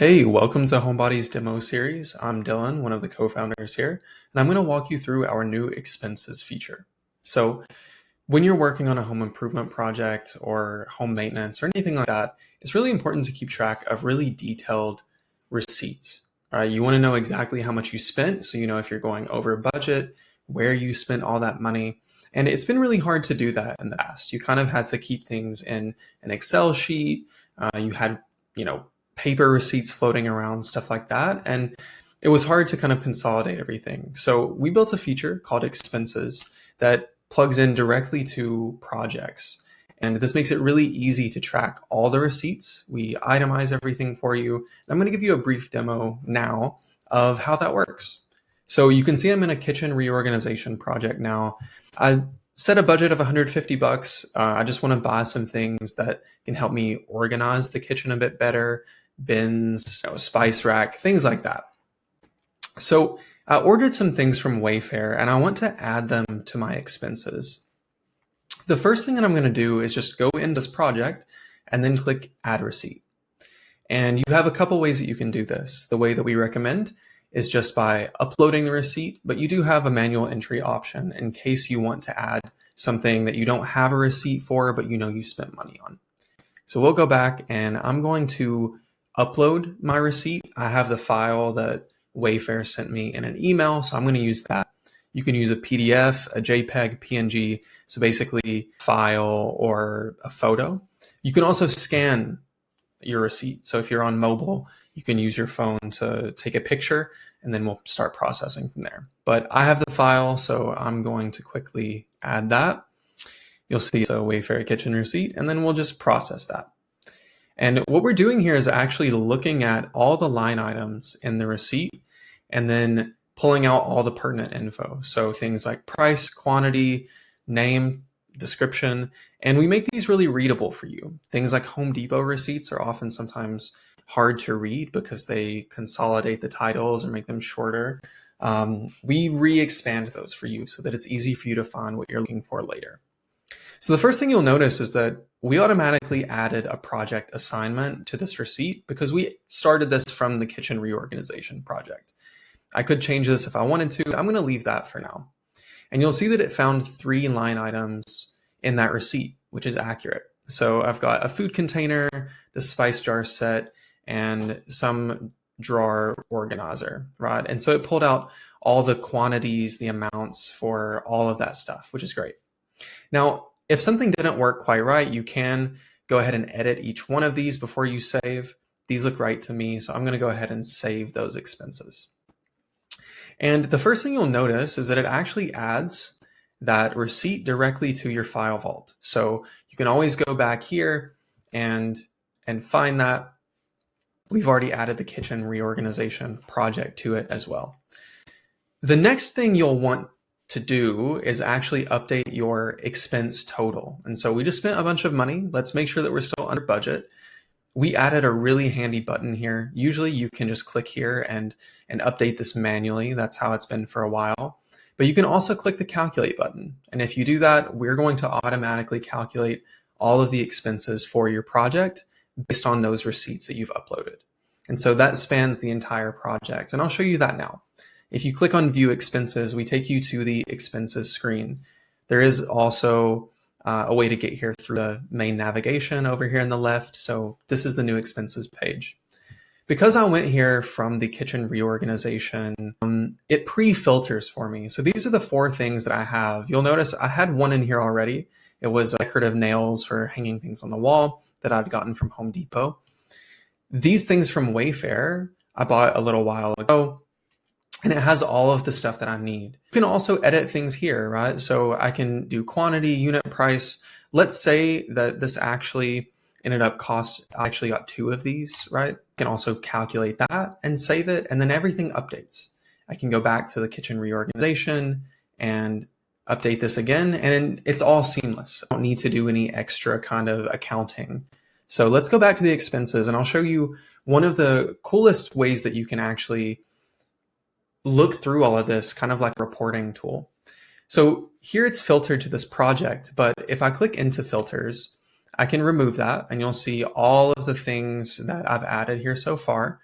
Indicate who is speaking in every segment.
Speaker 1: Hey, welcome to Homebody's demo series. I'm Dylan, one of the co-founders here, and I'm going to walk you through our new expenses feature. So when you're working on a home improvement project or home maintenance or anything like that, it's really important to keep track of really detailed receipts. All right, you want to know exactly how much you spent, so you know if you're going over budget, where you spent all that money. And it's been really hard to do that in the past. You kind of had to keep things in an Excel sheet. You had, paper receipts floating around, stuff like that. And it was hard to kind of consolidate everything. So we built a feature called expenses that plugs in directly to projects. And this makes it really easy to track all the receipts. We itemize everything for you. And I'm going to give you a brief demo now of how that works. So you can see I'm in a kitchen reorganization project now. I set a budget of 150 bucks. I just want to buy some things that can help me organize the kitchen a bit better, bins, spice rack, things like that. So I ordered some things from Wayfair and I want to add them to my expenses. The first thing that I'm going to do is just go into this project and then click Add Receipt. And you have a couple ways that you can do this. The way that we recommend is just by uploading the receipt, but you do have a manual entry option in case you want to add something that you don't have a receipt for, but you know you spent money on. So we'll go back and I'm going to upload my receipt. I have the file that Wayfair sent me in an email, so I'm going to use that. You can use a PDF, a JPEG, PNG, so basically file or a photo. You can also scan your receipt. So if you're on mobile, you can use your phone to take a picture and then we'll start processing from there. But I have the file, so I'm going to quickly add that. You'll see it's a Wayfair kitchen receipt, and then we'll just process that. And what we're doing here is actually looking at all the line items in the receipt and then pulling out all the pertinent info. So things like price, quantity, name, description, and we make these really readable for you. Things like Home Depot receipts are often sometimes hard to read because they consolidate the titles or make them shorter. We re-expand those for you so that it's easy for you to find what you're looking for later. So the first thing you'll notice is that we automatically added a project assignment to this receipt because we started this from the kitchen reorganization project. I could change this if I wanted to. I'm going to leave that for now. And you'll see that it found 3 line items in that receipt, which is accurate. So I've got a food container, the spice jar set, and some drawer organizer, right? And so it pulled out all the quantities, the amounts for all of that stuff, which is great. Now, if something didn't work quite right, you can go ahead and edit each one of these before you save. These look right to me, so I'm going to go ahead and save those expenses. And the first thing you'll notice is that it actually adds that receipt directly to your file vault. So you can always go back here and find that. We've already added the kitchen reorganization project to it as well. The next thing you'll want to do is actually update your expense total. And so we just spent a bunch of money. Let's make sure that we're still under budget. We added a really handy button here. Usually you can just click here and update this manually. That's how it's been for a while. But you can also click the calculate button. And if you do that, we're going to automatically calculate all of the expenses for your project based on those receipts that you've uploaded. And so that spans the entire project. And I'll show you that now. If you click on View Expenses, we take you to the expenses screen. There is also a way to get here through the main navigation over here on the left. So this is the new expenses page. Because I went here from the kitchen reorganization, it pre-filters for me. So these are the 4 things that I have. You'll notice I had one in here already. It was decorative nails for hanging things on the wall that I'd gotten from Home Depot. These things from Wayfair, I bought a little while ago. And it has all of the stuff that I need. You can also edit things here, right? So I can do quantity, unit price. Let's say that this actually ended up I actually got 2 of these, right? I can also calculate that and save it, and then everything updates. I can go back to the kitchen reorganization and update this again, and it's all seamless. I don't need to do any extra kind of accounting. So let's go back to the expenses, and I'll show you one of the coolest ways that you can actually look through all of this, kind of like a reporting tool. So here it's filtered to this project, but if I click into filters, I can remove that and you'll see all of the things that I've added here so far.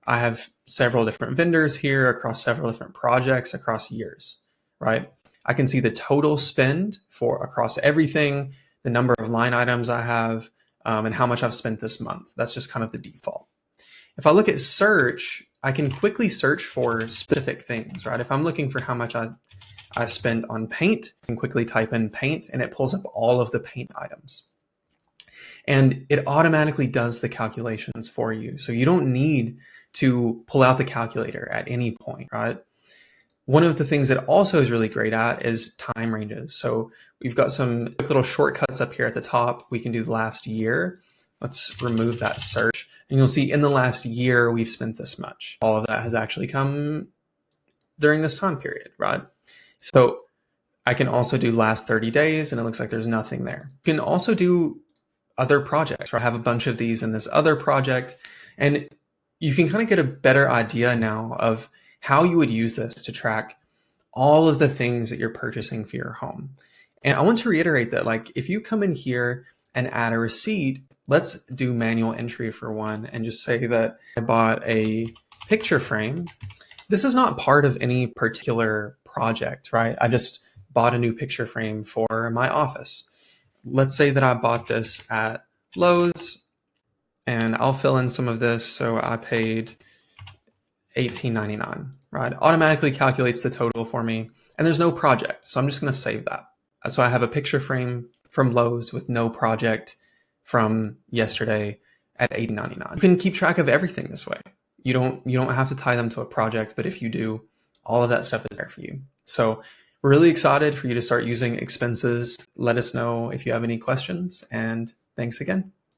Speaker 1: I have several different vendors here across several different projects across years, right? I can see the total spend for across everything, the number of line items I have, and how much I've spent this month. That's just kind of the default. If I look at search, I can quickly search for specific things, right? If I'm looking for how much I spent on paint, I can quickly type in paint and it pulls up all of the paint items. And it automatically does the calculations for you. So you don't need to pull out the calculator at any point, right? One of the things that also is really great at is time ranges. So we've got some little shortcuts up here at the top. We can do the last year. Let's remove that search. And you'll see in the last year, we've spent this much. All of that has actually come during this time period, right? So I can also do last 30 days, and it looks like there's nothing there. You can also do other projects, right? I have a bunch of these in this other project, and you can kind of get a better idea now of how you would use this to track all of the things that you're purchasing for your home. And I want to reiterate that, like, if you come in here and add a receipt, let's do manual entry for one and just say that I bought a picture frame. This is not part of any particular project, right? I just bought a new picture frame for my office. Let's say that I bought this at Lowe's, and I'll fill in some of this. So I paid $18.99, right? Automatically calculates the total for me, and there's no project. So I'm just going to save that. So I have a picture frame from Lowe's with no project from yesterday at $18.99. You can keep track of everything this way. You don't have to tie them to a project, but if you do, all of that stuff is there for you. So we're really excited for you to start using expenses. Let us know if you have any questions, and thanks again.